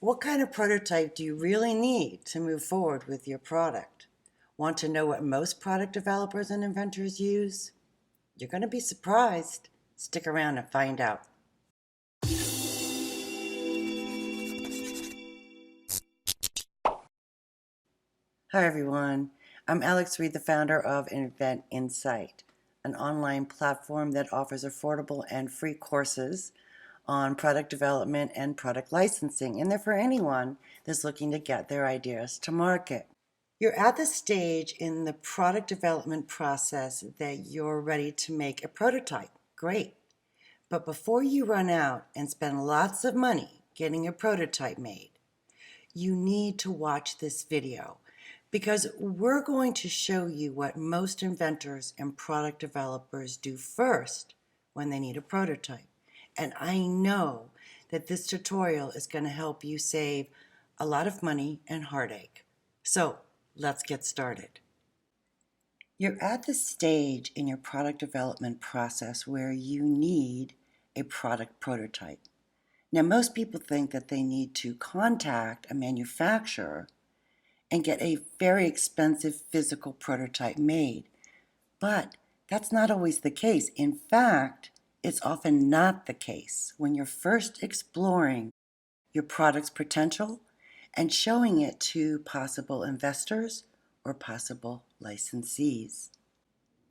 What kind of prototype do you really need to move forward with your product? Want to know what most product developers and inventors use? You're going to be surprised. Stick around and find out. Hi everyone, I'm Alex Reed, the founder of Inventinsight, an online platform that offers affordable and free courses on product development and product licensing, and they're for anyone that's looking to get their ideas to market. You're at the stage in the product development process that you're ready to make a prototype. Great. But before you run out and spend lots of money getting a prototype made, you need to watch this video because we're going to show you what most inventors and product developers do first when they need a prototype. And I know that this tutorial is going to help you save a lot of money and heartache. So let's get started. You're at the stage in your product development process where you need a product prototype. Now, most people think that they need to contact a manufacturer and get a very expensive physical prototype made. But that's not always the case. In fact, it's often not the case when you're first exploring your product's potential and showing it to possible investors or possible licensees.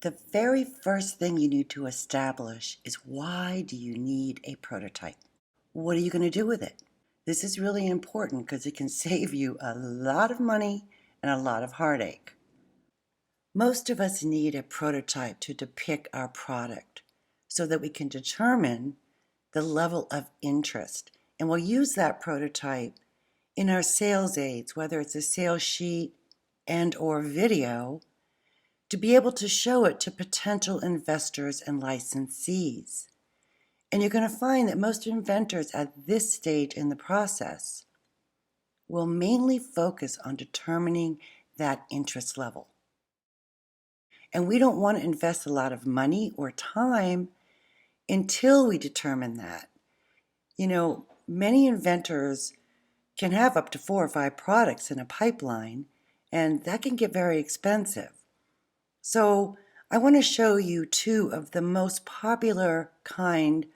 The very first thing you need to establish is, why do you need a prototype? What are you going to do with it? This is really important because it can save you a lot of money and a lot of heartache. Most of us need a prototype to depict our product so that we can determine the level of interest. And we'll use that prototype in our sales aids, whether it's a sales sheet and or video, to be able to show it to potential investors and licensees. And you're going to find that most inventors at this stage in the process will mainly focus on determining that interest level. And we don't want to invest a lot of money or time until we determine that. You know, many inventors can have up to 4 or 5 products in a pipeline, and that can get very expensive. So I want to show you 2 of the most popular kind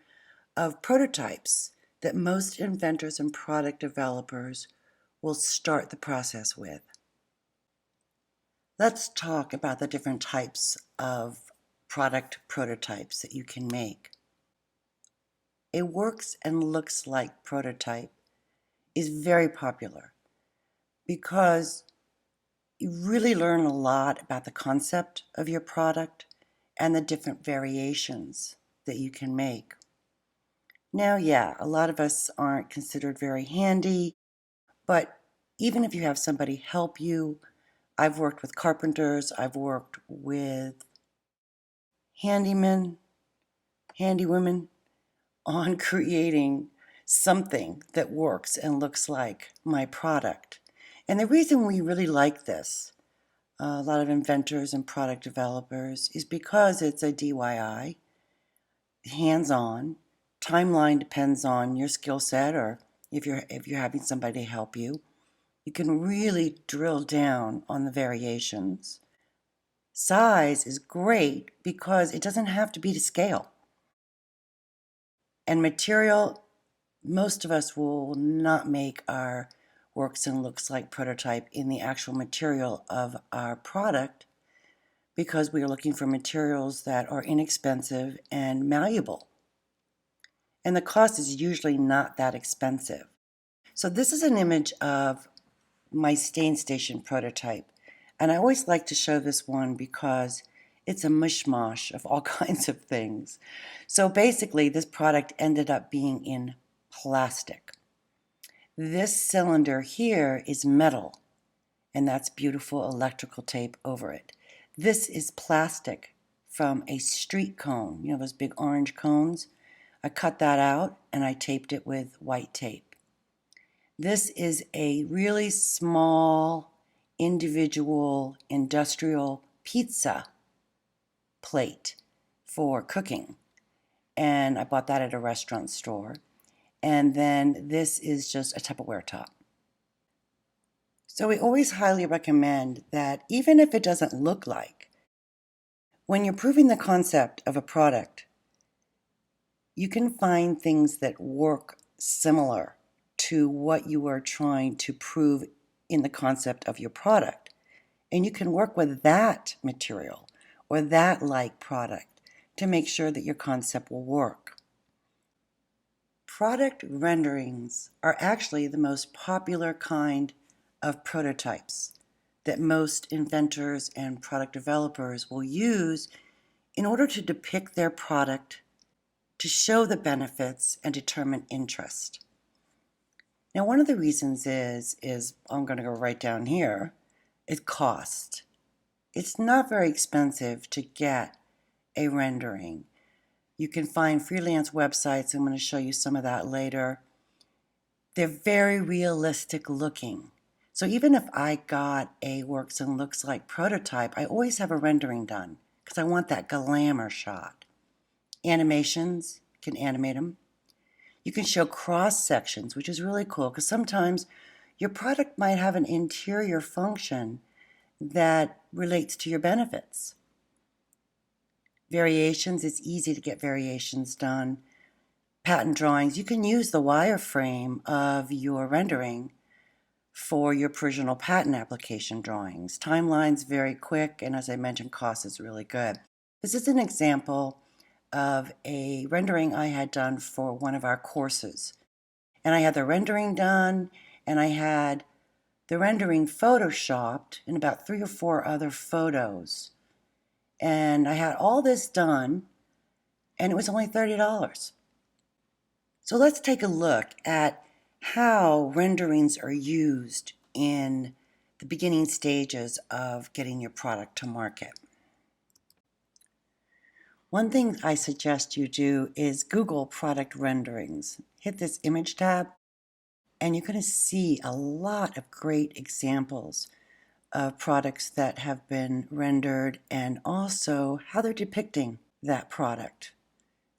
of prototypes that most inventors and product developers will start the process with. Let's talk about the different types of product prototypes that you can make. A works and looks like prototype is very popular because you really learn a lot about the concept of your product and the different variations that you can make. Now, yeah, a lot of us aren't considered very handy, but even if you have somebody help you, I've worked with carpenters, I've worked with handymen, handywomen on creating something that works and looks like my product. And the reason we really like this, a lot of inventors and product developers, is because it's a DIY, hands-on. Timeline depends on your skill set, or if you're having somebody help you. You can really drill down on the variations. Size is great because it doesn't have to be to scale. And material, most of us will not make our works and looks like prototype in the actual material of our product because we are looking for materials that are inexpensive and malleable. And the cost is usually not that expensive. So this is an image of my stain station prototype. And I always like to show this one because it's a mishmash of all kinds of things. So basically, this product ended up being in plastic. This cylinder here is metal, and that's beautiful electrical tape over it. This is plastic from a street cone, you know, those big orange cones. I cut that out and I taped it with white tape. This is a really small, individual, industrial pizza plate for cooking. And I bought that at a restaurant store. And then this is just a Tupperware top. So we always highly recommend that even if it doesn't look like, when you're proving the concept of a product, you can find things that work similar to what you are trying to prove in the concept of your product. And you can work with that material or that like product to make sure that your concept will work. Product renderings are actually the most popular kind of prototypes that most inventors and product developers will use in order to depict their product, to show the benefits, and determine interest. Now, one of the reasons is I'm going to go right down here, is cost. It's not very expensive to get a rendering. You can find freelance websites. I'm going to show you some of that later. They're very realistic looking. So even if I got a works and looks like prototype, I always have a rendering done because I want that glamour shot. Animations, you can animate them. You can show cross sections, which is really cool because sometimes your product might have an interior function that relates to your benefits. Variations, it's easy to get variations done. Patent drawings, you can use the wireframe of your rendering for your provisional patent application drawings. Timeline's very quick, and as I mentioned, cost is really good. This is an example of a rendering I had done for one of our courses. And I had the rendering done, and I had the rendering photoshopped in about 3 or 4 other photos. And I had all this done, and it was only $30. So let's take a look at how renderings are used in the beginning stages of getting your product to market. One thing I suggest you do is Google product renderings. Hit this image tab, and you're going to see a lot of great examples of products that have been rendered and also how they're depicting that product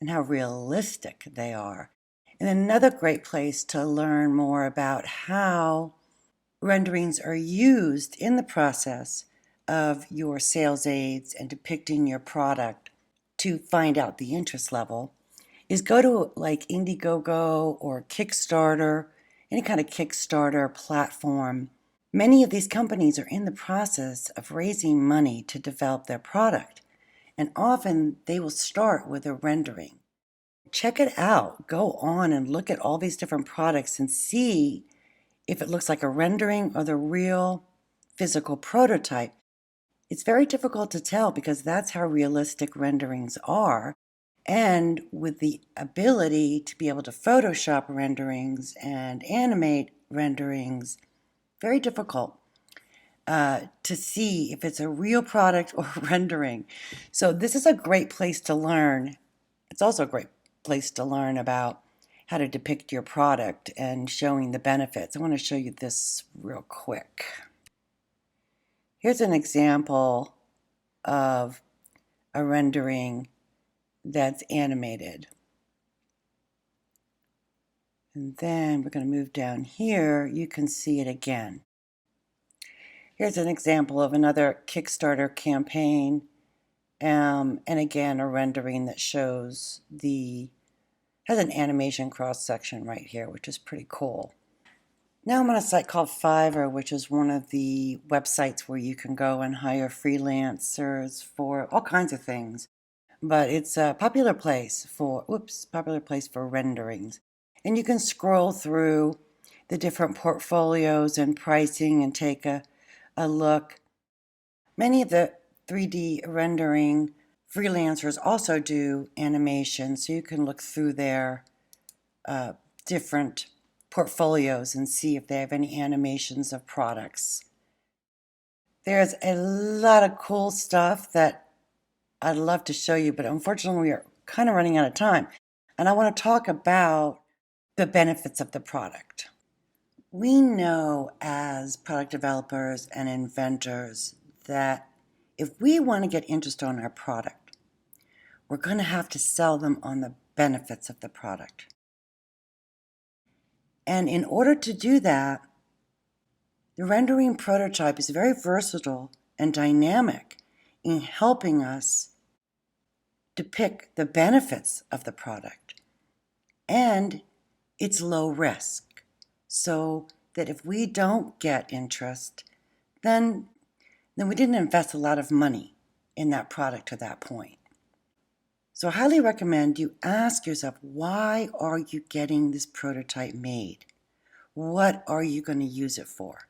and how realistic they are. And another great place to learn more about how renderings are used in the process of your sales aids and depicting your product to find out the interest level is go to like Indiegogo or Kickstarter, any kind of Kickstarter platform. Many of these companies are in the process of raising money to develop their product, and often they will start with a rendering. Check it out. Go on and look at all these different products and see if it looks like a rendering or the real physical prototype. It's very difficult to tell because that's how realistic renderings are. And with the ability to be able to Photoshop renderings and animate renderings, very difficult to see if it's a real product or rendering. So this is a great place to learn. It's also a great place to learn about how to depict your product and showing the benefits. I want to show you this real quick. Here's an example of a rendering that's animated. And then we're going to move down here. You can see it again. Here's an example of another Kickstarter campaign. And again, a rendering that shows has an animation cross section right here, which is pretty cool. Now I'm on a site called Fiverr, which is one of the websites where you can go and hire freelancers for all kinds of things. But it's a popular place for renderings. And you can scroll through the different portfolios and pricing and take a look. Many of the 3D rendering freelancers also do animation, so you can look through their different portfolios and see if they have any animations of products. There's a lot of cool stuff that I'd love to show you, but unfortunately we are kind of running out of time. And I want to talk about the benefits of the product. We know as product developers and inventors that if we want to get interest on our product, we're going to have to sell them on the benefits of the product. And in order to do that, the rendering prototype is very versatile and dynamic in helping us depict the benefits of the product. And it's low risk, so that if we don't get interest, then we didn't invest a lot of money in that product to that point. So I highly recommend you ask yourself, why are you getting this prototype made? What are you going to use it for?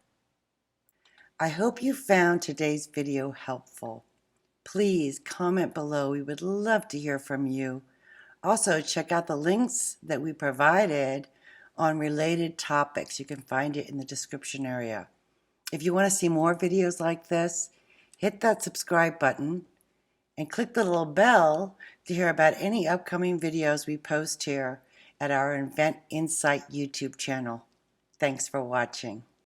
I hope you found today's video helpful. Please comment below. We would love to hear from you. Also, check out the links that we provided on related topics. You can find it in the description area. If you want to see more videos like this, hit that subscribe button and click the little bell to hear about any upcoming videos we post here at our Inventinsight YouTube channel. Thanks for watching.